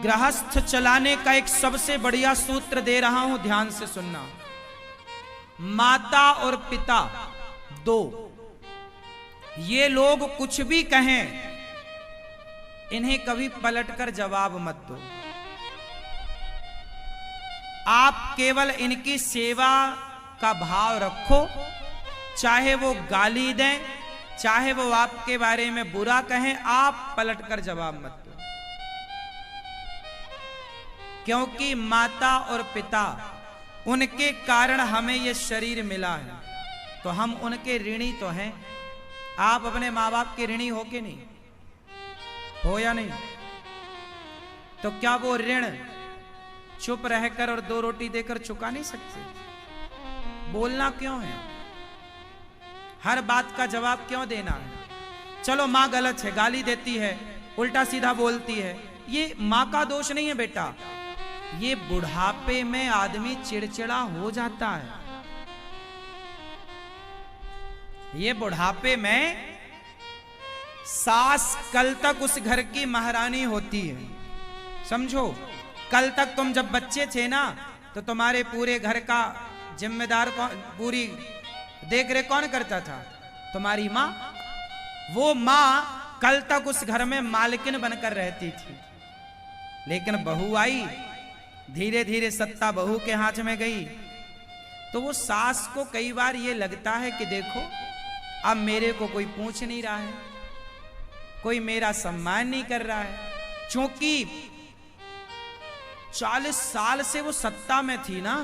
गृहस्थ चलाने का एक सबसे बढ़िया सूत्र दे रहा हूं, ध्यान से सुनना। माता और पिता दो, ये लोग कुछ भी कहें, इन्हें कभी पलटकर जवाब मत दो। आप केवल इनकी सेवा का भाव रखो, चाहे वो गाली दें, चाहे वो आपके बारे में बुरा कहें, आप पलटकर जवाब मत दो। क्योंकि माता और पिता, उनके कारण हमें ये शरीर मिला है, तो हम उनके ऋणी तो हैं। आप अपने माँ बाप के ऋणी हो कि नहीं हो या नहीं? तो क्या वो ऋण चुप रहकर और दो रोटी देकर चुका नहीं सकते? बोलना क्यों है? हर बात का जवाब क्यों देना है? चलो माँ गलत है, गाली देती है, उल्टा सीधा बोलती है, ये माँ का दोष नहीं है बेटा। ये बुढ़ापे में आदमी चिड़चिड़ा हो जाता है। ये बुढ़ापे में सास कल तक उस घर की महारानी होती है, समझो। कल तक तुम जब बच्चे थे ना, तो तुम्हारे पूरे घर का जिम्मेदार कौन, पूरी देख रेख कौन करता था? तुम्हारी माँ। वो माँ कल तक उस घर में मालकिन बनकर रहती थी, लेकिन बहू आई, धीरे धीरे सत्ता बहू के हाथ में गई, तो वो सास को कई बार ये लगता है कि देखो अब मेरे को कोई पूछ नहीं रहा है, कोई मेरा सम्मान नहीं कर रहा है। क्योंकि 40 साल से वो सत्ता में थी ना,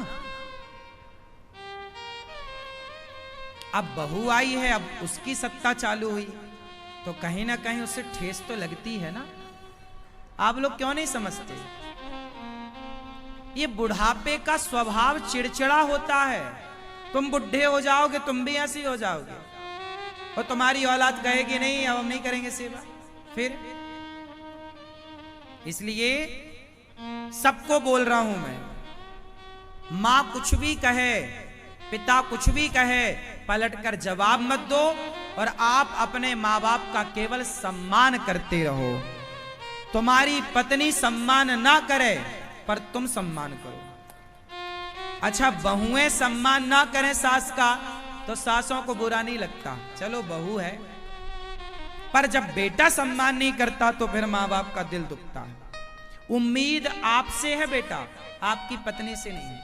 अब बहू आई है, अब उसकी सत्ता चालू हुई, तो कहीं ना कहीं उसे ठेस तो लगती है ना। आप लोग क्यों नहीं समझते? ये बुढ़ापे का स्वभाव चिड़चिड़ा होता है। तुम बुढ़े हो जाओगे, तुम भी ऐसे हो जाओगे, और तुम्हारी औलाद कहेगी नहीं अब हम नहीं करेंगे सेवा। फिर इसलिए सबको बोल रहा हूं मैं, मां कुछ भी कहे, पिता कुछ भी कहे, पलटकर जवाब मत दो, और आप अपने मां बाप का केवल सम्मान करते रहो। तुम्हारी पत्नी सम्मान ना करे, पर तुम सम्मान करो। अच्छा, बहुएं सम्मान ना करें सास का, तो सासों को बुरा नहीं लगता, चलो बहू है। पर जब बेटा सम्मान नहीं करता, तो फिर मां बाप का दिल दुखता है। उम्मीद आपसे है बेटा, आपकी पत्नी से नहीं।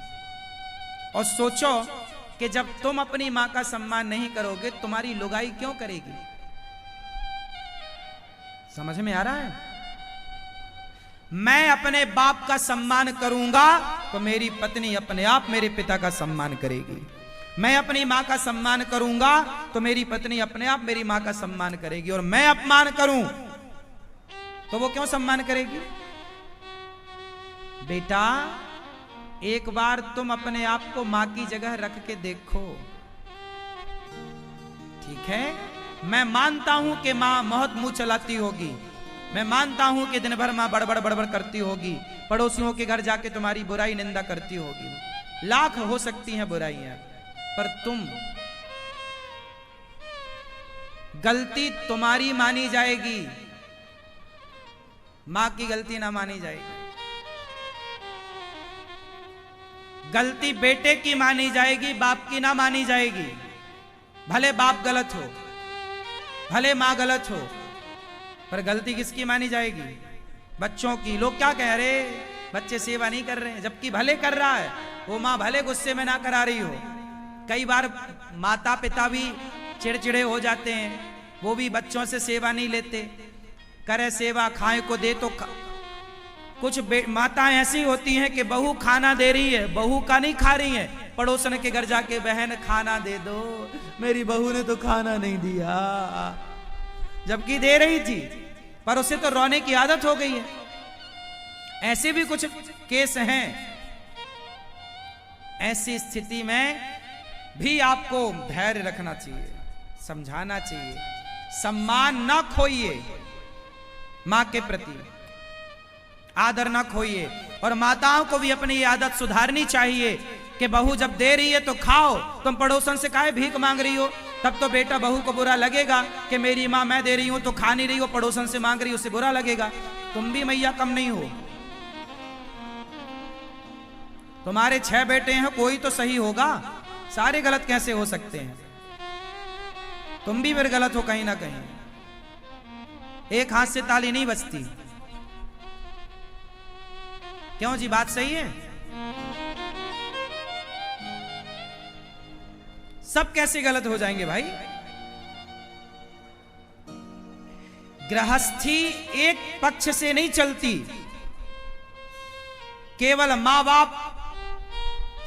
और सोचो कि जब तुम अपनी मां का सम्मान नहीं करोगे, तुम्हारी लुगाई क्यों करेगी? समझ में आ रहा है? मैं अपने बाप का सम्मान करूंगा, तो मेरी पत्नी अपने आप मेरे पिता का सम्मान करेगी। मैं अपनी मां का सम्मान करूंगा, तो मेरी पत्नी अपने आप मेरी मां का सम्मान करेगी। और मैं अपमान करूं, तो वो क्यों सम्मान करेगी? बेटा, एक बार तुम अपने आप को मां की जगह रख के देखो, ठीक है? मैं मानता हूं कि मां बहुत मुंह चलाती होगी, मैं मानता हूं कि दिन भर मां बड़बड़ बड़बड़ करती होगी, पड़ोसियों के घर जाके तुम्हारी बुराई निंदा करती होगी, लाख हो सकती हैं बुराइयां, पर तुम, गलती तुम्हारी मानी जाएगी, मां की गलती ना मानी जाएगी। गलती बेटे की मानी जाएगी, बाप की ना मानी जाएगी। भले बाप गलत हो, भले मां गलत हो, पर गलती किसकी मानी जाएगी? बच्चों की। लोग क्या कह रहे, बच्चे सेवा नहीं कर रहे हैं, जबकि भले कर रहा है वो, मां भले गुस्से में ना करा रही हो। कई बार माता पिता भी चिड़चिड़े हो जाते हैं, वो भी बच्चों से सेवा नहीं लेते। करे सेवा, खाए को दे तो कुछ माताएं ऐसी होती हैं कि बहू खाना दे रही है, बहू का नहीं खा रही है, पड़ोसन के घर जाके बहन खाना दे दो, मेरी बहू ने तो खाना नहीं दिया, जबकि दे रही थी, पर उसे तो रोने की आदत हो गई है। ऐसे भी कुछ केस हैं। ऐसी स्थिति में भी आपको धैर्य रखना चाहिए, समझाना चाहिए, सम्मान ना खोइए, मां के प्रति आदर ना खोइए। और माताओं को भी अपनी ये आदत सुधारनी चाहिए कि बहू जब दे रही है तो खाओ, तुम पड़ोसन से काहे भीख मांग रही हो? तब तो बेटा बहू को बुरा लगेगा कि मेरी माँ मैं दे रही हूं तो खा नहीं रही हो, पड़ोसन से मांग रही हो, उससे बुरा लगेगा। तुम भी मैया कम नहीं हो, तुम्हारे 6 बेटे हैं, कोई तो सही होगा, सारे गलत कैसे हो सकते हैं? तुम भी फिर गलत हो कहीं ना कहीं। एक हाथ से ताली नहीं बजती। क्यों जी, बात सही है? सब कैसे गलत हो जाएंगे भाई? गृहस्थी एक पक्ष से नहीं चलती। केवल मां बाप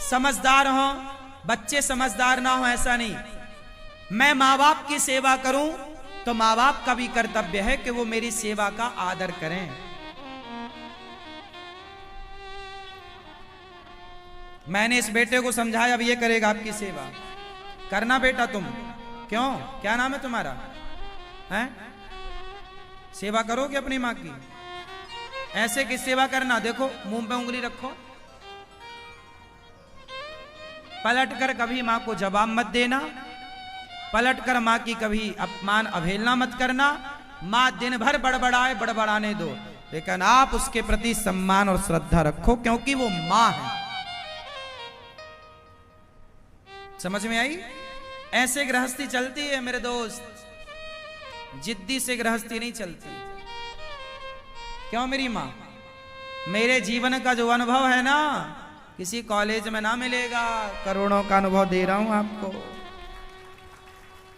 समझदार हो, बच्चे समझदार ना हो, ऐसा नहीं। मैं मां बाप की सेवा करूं तो मां बाप का भी कर्तव्य है कि वो मेरी सेवा का आदर करें। मैंने इस बेटे को समझाया, अब ये करेगा आपकी सेवा। करना बेटा तुम। क्यों, क्या नाम है तुम्हारा? हैं? सेवा करोगे अपनी मां की? ऐसे किस सेवा करना? देखो, मुंह पे उंगली रखो, पलट कर कभी मां को जवाब मत देना, पलट कर मां की कभी अपमान अवहेलना मत करना। मां दिन भर बड़बड़ाए, बड़बड़ाने दो, लेकिन आप उसके प्रति सम्मान और श्रद्धा रखो, क्योंकि वो मां है। समझ में आई? ऐसे गृहस्थी चलती है मेरे दोस्त, जिद्दी से गृहस्थी नहीं चलती। क्यों मेरी मां? मेरे जीवन का जो अनुभव है ना, किसी कॉलेज में ना मिलेगा। करोड़ों का अनुभव दे रहा हूं आपको।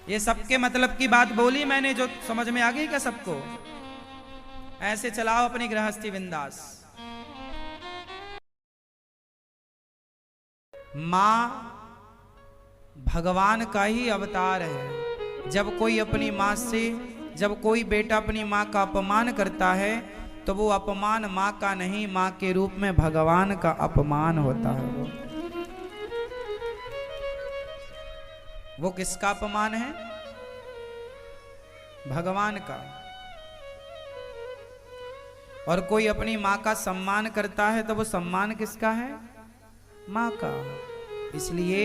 ये सबके मतलब की बात बोली मैंने, जो समझ में आ गई क्या सबको? ऐसे चलाओ अपनी गृहस्थी बिंदास। मां भगवान का ही अवतार है। जब कोई अपनी मां से, जब कोई बेटा अपनी मां का अपमान करता है तो वो अपमान मां का नहीं, मां के रूप में भगवान का अपमान होता है। वो किसका अपमान है? भगवान का। और कोई अपनी मां का सम्मान करता है तो वो सम्मान किसका है? मां का। इसलिए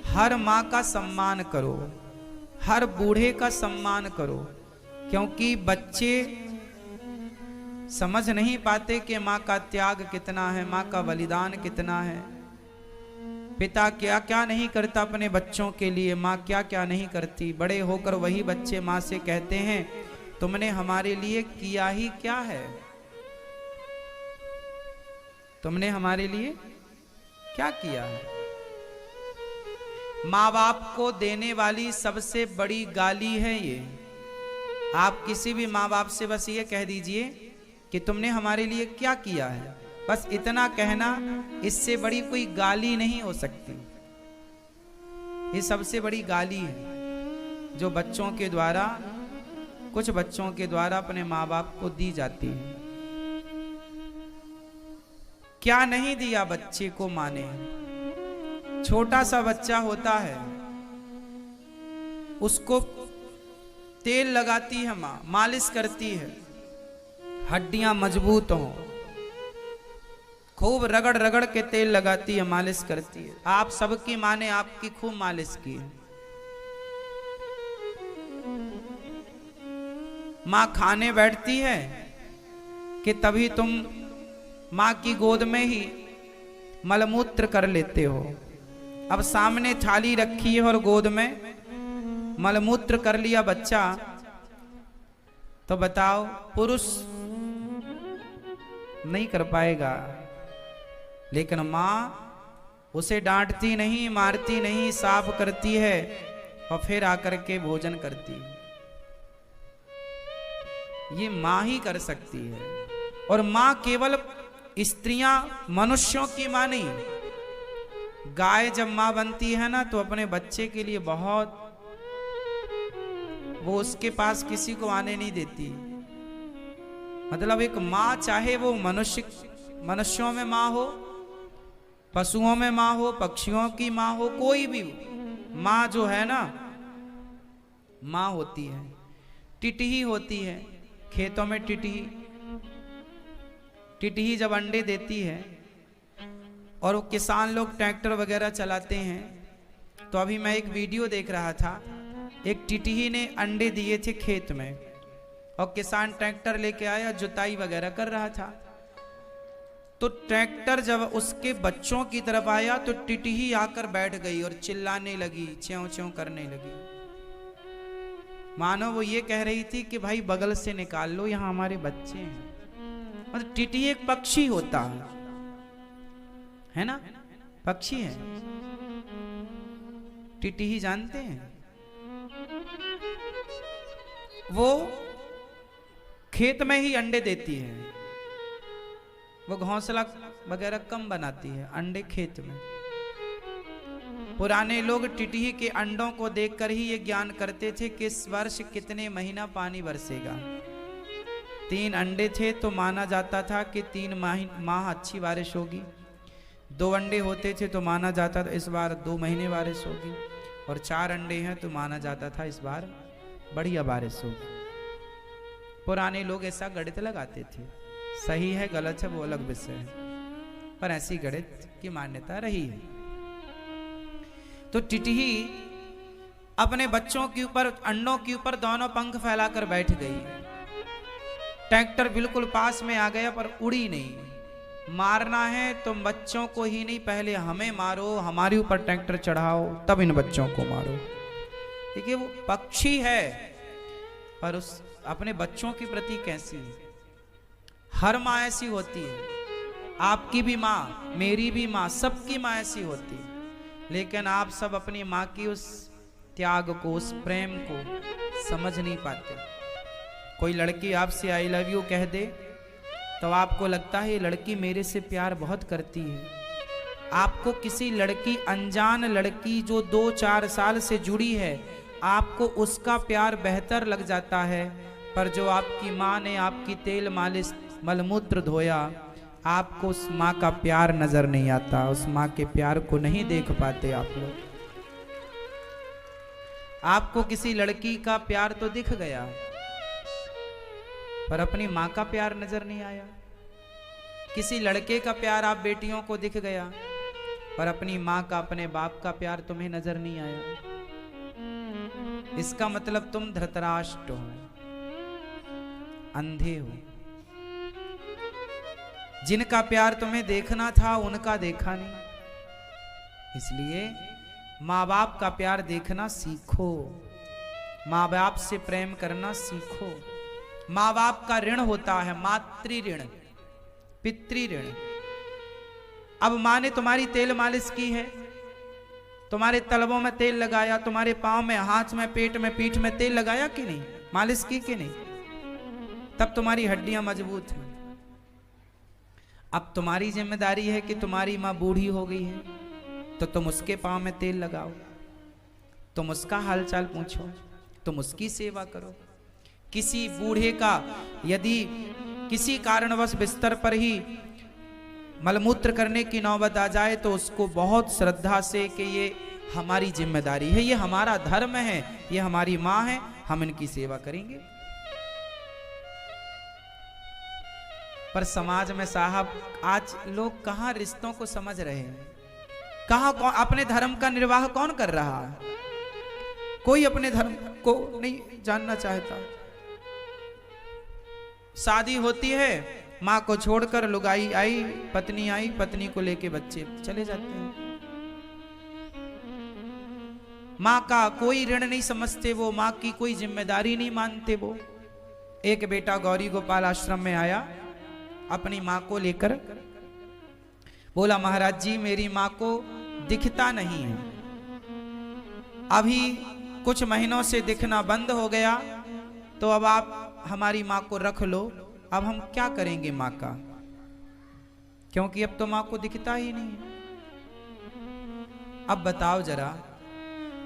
हर मां का सम्मान करो, हर बूढ़े का सम्मान करो, क्योंकि बच्चे समझ नहीं पाते कि मां का त्याग कितना है, मां का बलिदान कितना है। पिता क्या क्या नहीं करता अपने बच्चों के लिए, मां क्या क्या नहीं करती। बड़े होकर वही बच्चे मां से कहते हैं, तुमने हमारे लिए किया ही क्या है? तुमने हमारे लिए क्या किया है? माँ बाप को देने वाली सबसे बड़ी गाली है ये। आप किसी भी माँ बाप से बस ये कह दीजिए कि तुमने हमारे लिए क्या किया है, बस इतना कहना, इससे बड़ी कोई गाली नहीं हो सकती। ये सबसे बड़ी गाली है जो बच्चों के द्वारा, कुछ बच्चों के द्वारा अपने माँ बाप को दी जाती है। क्या नहीं दिया बच्चे को माँ ने? छोटा सा बच्चा होता है, उसको तेल लगाती है मां, मालिश करती है, हड्डियां मजबूत हों, खूब रगड़ रगड़ के तेल लगाती है, मालिश करती है। आप सबकी मां ने आपकी खूब मालिश की है। मां खाने बैठती है कि तभी तुम मां की गोद में ही मलमूत्र कर लेते हो। अब सामने थाली रखी है और गोद में मलमूत्र कर लिया बच्चा, तो बताओ पुरुष नहीं कर पाएगा, लेकिन मां उसे डांटती नहीं, मारती नहीं, साफ करती है और फिर आकर के भोजन करती है। ये मां ही कर सकती है। और मां केवल स्त्रियां, मनुष्यों की मां नहीं। गाय जब मां बनती है ना, तो अपने बच्चे के लिए बहुत, वो उसके पास किसी को आने नहीं देती। मतलब एक मां, चाहे वो मनुष्यों में मां हो, पशुओं में मां हो, पक्षियों की मां हो, कोई भी मां जो है ना, मां होती है। टिटही होती है खेतों में, टिटही जब अंडे देती है और वो किसान लोग ट्रैक्टर वगैरह चलाते हैं, तो अभी मैं एक वीडियो देख रहा था, एक टिटही ने अंडे दिए थे खेत में और किसान ट्रैक्टर लेके आया, जुताई वगैरह कर रहा था। तो ट्रैक्टर जब उसके बच्चों की तरफ आया तो टिटही आकर बैठ गई और चिल्लाने लगी, च्यों च्यों करने लगी। मानो वो ये कह रही थी कि भाई बगल से निकाल लो, यहां हमारे बच्चे हैं। मतलब टिटही एक पक्षी होता है ना, पक्षी है। टिटही जानते हैं, वो खेत में ही अंडे देती है, वो घोंसला वगैरह कम बनाती है, अंडे खेत में। पुराने लोग टिटही के अंडों को देखकर ही ये ज्ञान करते थे कि इस वर्ष कितने महीना पानी बरसेगा। 3 अंडे थे तो माना जाता था कि 3 माह अच्छी बारिश होगी। 2 अंडे होते थे तो माना जाता था इस बार 2 महीने बारिश होगी। और 4 अंडे हैं तो माना जाता था इस बार बढ़िया बारिश होगी। पुराने लोग ऐसा गणित लगाते थे। सही है गलत है वो अलग विषय है, पर ऐसी गणित की मान्यता रही है। तो टिटही अपने बच्चों के ऊपर, अंडों के ऊपर दोनों पंख फैलाकर बैठ गई। ट्रैक्टर बिल्कुल पास में आ गया पर उड़ी नहीं। मारना है तुम बच्चों को ही नहीं, पहले हमें मारो, हमारे ऊपर ट्रैक्टर चढ़ाओ, तब इन बच्चों को मारो। देखिए वो पक्षी है पर उस अपने बच्चों के प्रति कैसी है। हर माँ ऐसी होती है, आपकी भी माँ, मेरी भी माँ, सबकी माँ ऐसी होती है। लेकिन आप सब अपनी माँ की उस त्याग को, उस प्रेम को समझ नहीं पाते। कोई लड़की आपसे आई लव यू कह दे तो आपको लगता है ये लड़की मेरे से प्यार बहुत करती है। आपको किसी लड़की, अनजान लड़की जो 2-4 साल से जुड़ी है, आपको उसका प्यार बेहतर लग जाता है। पर जो आपकी माँ ने आपकी तेल मालिश मलमूत्र धोया, आपको उस माँ का प्यार नजर नहीं आता, उस माँ के प्यार को नहीं देख पाते आप लोग। आपको किसी लड़की का प्यार तो दिख गया पर अपनी माँ का प्यार नजर नहीं आया। किसी लड़के का प्यार आप बेटियों को दिख गया पर अपनी माँ का, अपने बाप का प्यार तुम्हें नजर नहीं आया। इसका मतलब तुम धृतराष्ट्र हो, अंधे हो। जिनका प्यार तुम्हें देखना था उनका देखा नहीं। इसलिए माँ बाप का प्यार देखना सीखो, माँ बाप से प्रेम करना सीखो। माँ बाप का ऋण होता है मातृ ऋण, पितृ ऋण। अब माँ ने तुम्हारी तेल मालिश की है, तुम्हारे तलवों में तेल लगाया, तुम्हारे पांव में, हाथ में, पेट में, पीठ में तेल लगाया कि नहीं, मालिश की कि नहीं, तब तुम्हारी हड्डियां मजबूत हैं। अब तुम्हारी जिम्मेदारी है कि तुम्हारी माँ बूढ़ी हो गई है तो तुम उसके पांव में तेल लगाओ, तुम उसका हालचाल पूछो, तुम उसकी सेवा करो। किसी बूढ़े का यदि किसी कारणवश बिस्तर पर ही मलमूत्र करने की नौबत आ जाए तो उसको बहुत श्रद्धा से कि ये हमारी जिम्मेदारी है, ये हमारा धर्म है, ये हमारी माँ है, हम इनकी सेवा करेंगे। पर समाज में साहब आज लोग कहाँ रिश्तों को समझ रहे हैं, कहाँ अपने धर्म का निर्वाह कौन कर रहा है। कोई अपने धर्म को नहीं जानना चाहता। शादी होती है, माँ को छोड़कर लुगाई आई, पत्नी को लेके बच्चे चले जाते हैं। माँ का कोई ऋण नहीं समझते वो, माँ की कोई जिम्मेदारी नहीं मानते वो। एक बेटा गौरी गोपाल आश्रम में आया अपनी माँ को लेकर, बोला महाराज जी मेरी माँ को दिखता नहीं है, अभी कुछ महीनों से दिखना बंद हो गया, तो अब आप हमारी माँ को रख लो। अब हम क्या करेंगे माँ का, क्योंकि अब तो माँ को दिखता ही नहीं। अब बताओ जरा,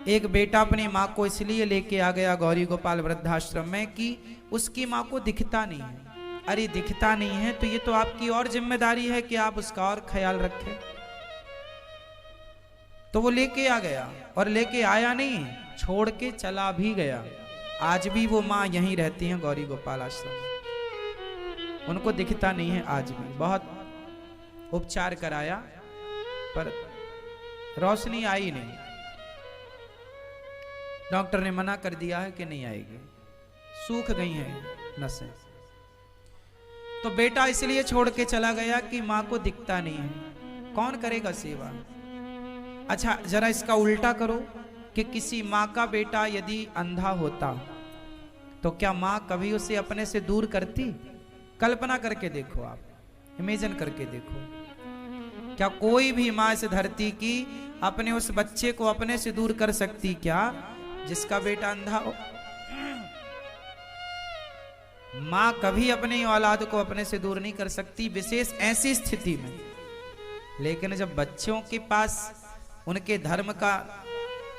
एक बेटा अपनी माँ को इसलिए लेके आ गया गौरी गोपाल वृद्धाश्रम में कि उसकी माँ को दिखता नहीं है। अरे दिखता नहीं है तो ये तो आपकी और जिम्मेदारी है कि आप उसका और ख्याल रखें। तो वो लेके आ गया, और लेके आया नहीं, छोड़ के चला भी गया। आज भी वो माँ यहीं रहती हैं गौरी गोपाल आश्रम, उनको दिखता नहीं है आज भी। बहुत उपचार कराया पर रोशनी आई नहीं, डॉक्टर ने मना कर दिया है कि नहीं आएगी, सूख गई हैं नसें। तो बेटा इसलिए छोड़ के चला गया कि माँ को दिखता नहीं है, कौन करेगा सेवा। अच्छा जरा इसका उल्टा करो कि किसी माँ का बेटा यदि अंधा होता तो क्या माँ कभी उसे अपने से दूर करती? कल्पना करके देखो, आप इमेजिन करके देखो, क्या कोई भी माँ इस धरती की अपने उस बच्चे को अपने से दूर कर सकती क्या जिसका बेटा अंधा हो? माँ कभी अपनी औलाद को अपने से दूर नहीं कर सकती, विशेष ऐसी स्थिति में। लेकिन जब बच्चों के पास उनके धर्म का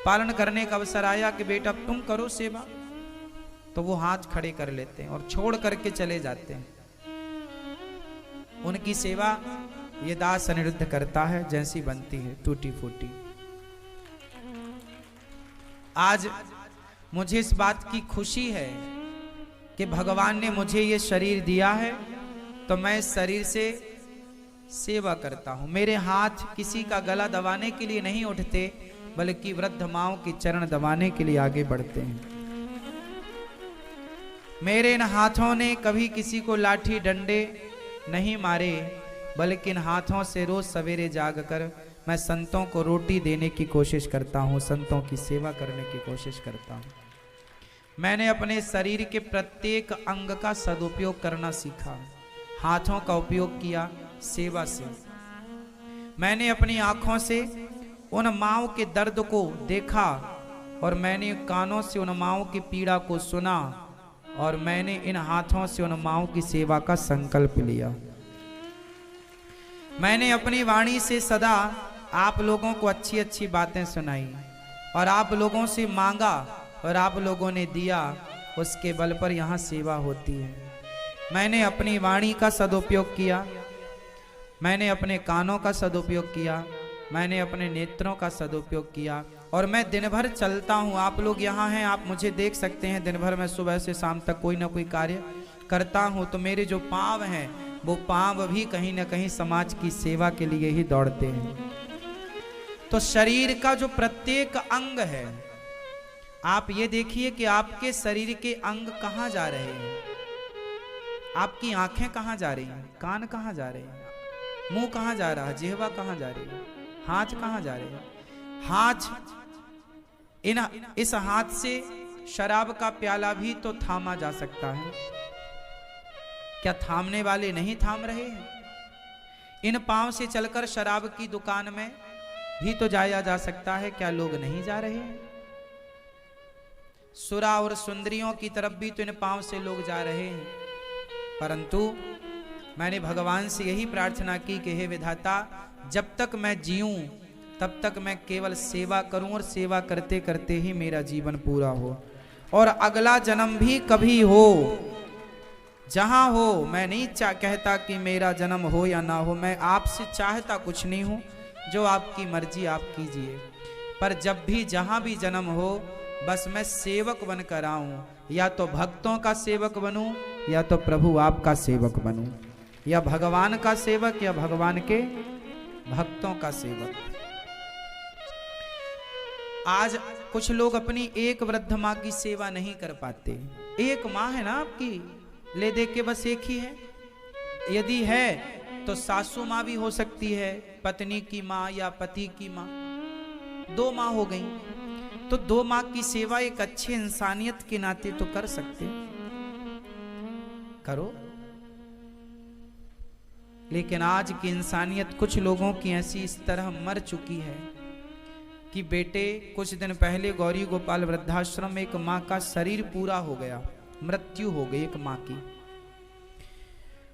पालन करने का अवसर आया कि बेटा तुम करो सेवा, तो वो हाथ खड़े कर लेते हैं और छोड़ करके चले जाते हैं। उनकी सेवा ये दास अनिरुद्ध करता है जैसी बनती है, टूटी फूटी। आज मुझे इस बात की खुशी है कि भगवान ने मुझे ये शरीर दिया है, तो मैं इस शरीर से सेवा करता हूं। मेरे हाथ किसी का गला दबाने के लिए नहीं उठते, बल्कि वृद्ध माओं के चरण दबाने के लिए आगे बढ़ते हैं। मेरे इन हाथों ने कभी किसी को लाठी डंडे नहीं मारे, बल्कि इन हाथों से रोज सवेरे जागकर मैं संतों को रोटी देने की कोशिश करता हूँ, संतों की सेवा करने की कोशिश करता हूँ। मैंने अपने शरीर के प्रत्येक अंग का सदुपयोग करना सीखा, हाथों का उपयोग किया सेवा से। मैंने अपनी आंखों से उन माँओं के दर्द को देखा, और मैंने कानों से उन माँओं की पीड़ा को सुना, और मैंने इन हाथों से उन माँओं की सेवा का संकल्प लिया। मैंने अपनी वाणी से सदा आप लोगों को अच्छी अच्छी बातें सुनाई, और आप लोगों से मांगा और आप लोगों ने दिया, उसके बल पर यहाँ सेवा होती है। मैंने अपनी वाणी का सदुपयोग किया, मैंने अपने कानों का सदुपयोग किया, मैंने अपने नेत्रों का सदुपयोग किया, और मैं दिन भर चलता हूँ। आप लोग यहाँ हैं, आप मुझे देख सकते हैं, दिन भर मैं सुबह से शाम तक कोई ना कोई कार्य करता हूँ। तो मेरे जो पाँव हैं वो पाँव भी कहीं ना कहीं समाज की सेवा के लिए ही दौड़ते हैं। तो शरीर का जो प्रत्येक अंग है, आप ये देखिए कि आपके शरीर के अंग कहाँ जा रहे हैं। आपकी आंखें कहाँ जा रही हैं, कान कहाँ जा रहे हैं, मुंह कहाँ जा रहा है, जिह्वा कहाँ जा रही है, हाथ कहाँ जा रहे हैं। हाथ इस हाथ से शराब का प्याला भी तो थामा जा सकता है, क्या थामने वाले नहीं थाम रहे हैं? इन पांव से चलकर शराब की दुकान में भी तो जाया जा सकता है, क्या लोग नहीं जा रहे हैं? सुरा और सुंदरियों की तरफ भी तो इन पांव से लोग जा रहे हैं। परंतु मैंने भगवान से यही प्रार्थना की कि हे विधाता, जब तक मैं जीऊं तब तक मैं केवल सेवा करूं, और सेवा करते करते ही मेरा जीवन पूरा हो, और अगला जन्म भी कभी हो, जहां हो। मैं नहीं कहता कि मेरा जन्म हो या ना हो, मैं आपसे चाहता कुछ नहीं हूं, जो आपकी मर्जी आप कीजिए। पर जब भी जहां भी जन्म हो, बस मैं सेवक बनकर आऊं, या तो भक्तों का सेवक बनूं, या तो प्रभु आपका सेवक बनूं, या भगवान का सेवक, या भगवान के भक्तों का सेवक। आज कुछ लोग अपनी एक वृद्ध माँ की सेवा नहीं कर पाते। एक माँ है ना आपकी, ले दे के बस एक ही है। यदि है तो सासू माँ भी हो सकती है, पत्नी की माँ या पति की माँ, दो माँ हो गई। तो दो माँ की सेवा एक अच्छे इंसानियत के नाते तो कर सकते, करो। लेकिन आज की इंसानियत कुछ लोगों की ऐसी इस तरह मर चुकी है कि बेटे, कुछ दिन पहले गौरी गोपाल वृद्धाश्रम में एक माँ का शरीर पूरा हो गया, मृत्यु हो गई एक माँ की।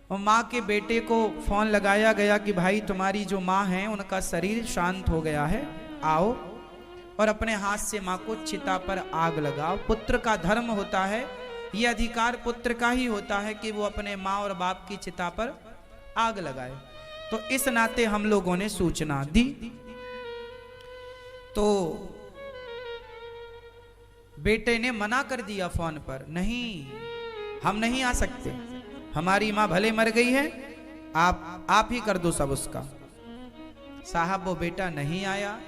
और माँ के बेटे को फोन लगाया गया कि भाई तुम्हारी जो माँ है उनका शरीर शांत हो गया है, आओ और अपने हाथ से माँ को चिता पर आग लगाओ। पुत्र का धर्म होता है, ये अधिकार पुत्र का ही होता है कि वो अपने माँ और बाप की चिता पर आग लगाए। तो इस नाते हम लोगों ने सूचना दी। तो बेटे ने मना कर दिया फोन पर, नहीं हम नहीं आ सकते, हमारी माँ भले मर गई है, आप ही कर दो सब उसका। साहब वो बेटा नहीं आया।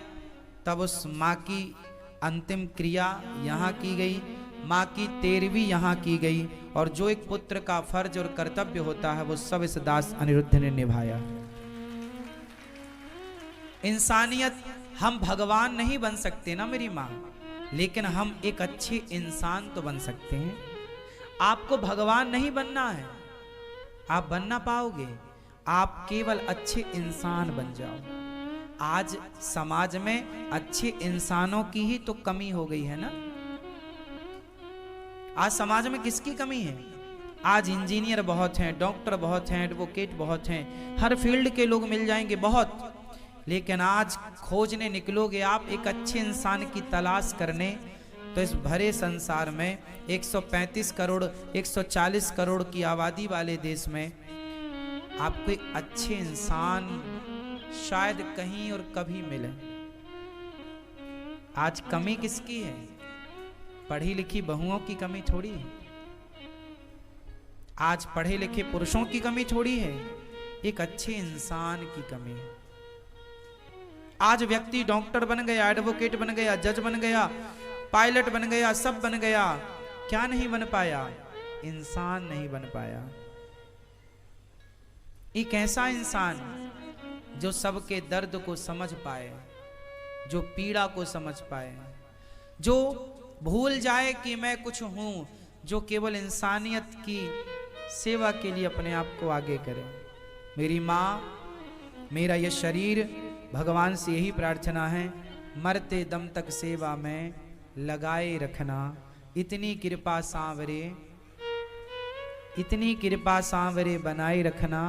तब उस माँ की अंतिम क्रिया यहाँ की गई। माँ की 13वीं यहाँ की गई, और जो एक पुत्र का फर्ज और कर्तव्य होता है वो सब इस दास अनिरुद्ध ने निभाया। इंसानियत, हम भगवान नहीं बन सकते ना मेरी माँ, लेकिन हम एक अच्छे इंसान तो बन सकते हैं। आपको भगवान नहीं बनना है, आप बन ना पाओगे, आप केवल अच्छे इंसान बन जाओ। आज समाज में अच्छे इंसानों की ही तो कमी हो गई है ना। आज समाज में किसकी कमी है? आज इंजीनियर बहुत हैं, डॉक्टर बहुत हैं, एडवोकेट बहुत हैं, हर फील्ड के लोग मिल जाएंगे बहुत, लेकिन आज खोजने निकलोगे आप एक अच्छे इंसान की तलाश करने, तो इस भरे संसार में 135 करोड़ 140 करोड़ की आबादी वाले देश में आपको एक अच्छे इंसान शायद कहीं और कभी मिले। आज कमी किसकी है? पढ़ी लिखी बहुओं की कमी थोड़ी है, आज पढ़े लिखे पुरुषों की कमी थोड़ी है, एक अच्छे इंसान की कमी है। आज व्यक्ति डॉक्टर बन गया, एडवोकेट बन गया, जज बन गया, पायलट बन गया, सब बन गया, क्या नहीं बन पाया? इंसान नहीं बन पाया। एक ऐसा इंसान जो सबके दर्द को समझ पाए, जो पीड़ा को समझ पाए, जो भूल जाए कि मैं कुछ हूं, जो केवल इंसानियत की सेवा के लिए अपने आप को आगे करे। मेरी माँ, मेरा यह शरीर, भगवान से यही प्रार्थना है, मरते दम तक सेवा में लगाए रखना। इतनी कृपा सांवरे, इतनी कृपा सांवरे बनाए रखना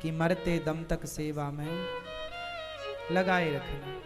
कि मरते दम तक सेवा में लगाए रखना।